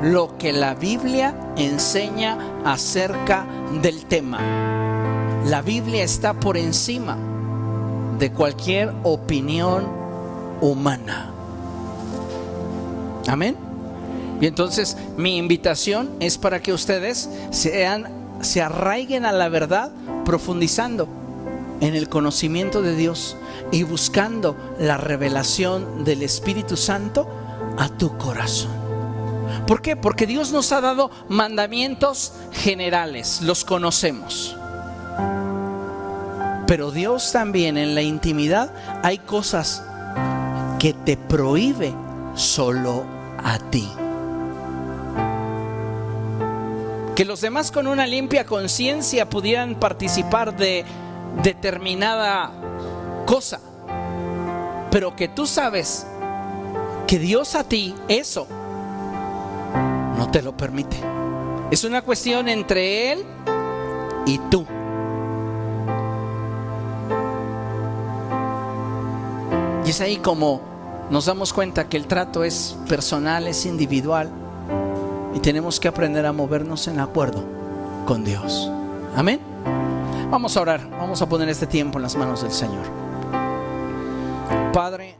S1: lo que la Biblia enseña acerca del tema. La Biblia está por encima de cualquier opinión humana. Amén. Y entonces mi invitación es para que ustedes se arraiguen a la verdad, profundizando en el conocimiento de Dios y buscando la revelación del Espíritu Santo a tu corazón. ¿Por qué? Porque Dios nos ha dado mandamientos generales, los conocemos. Pero Dios también, en la intimidad, hay cosas que te prohíbe solo a ti. Que los demás con una limpia conciencia pudieran participar de determinada cosa, pero que tú sabes que Dios a ti eso no te lo permite. Es una cuestión entre Él y tú. Y es ahí como nos damos cuenta que el trato es personal, es individual. Y tenemos que aprender a movernos en acuerdo con Dios. Amén. Vamos a orar. Vamos a poner este tiempo en las manos del Señor. Padre,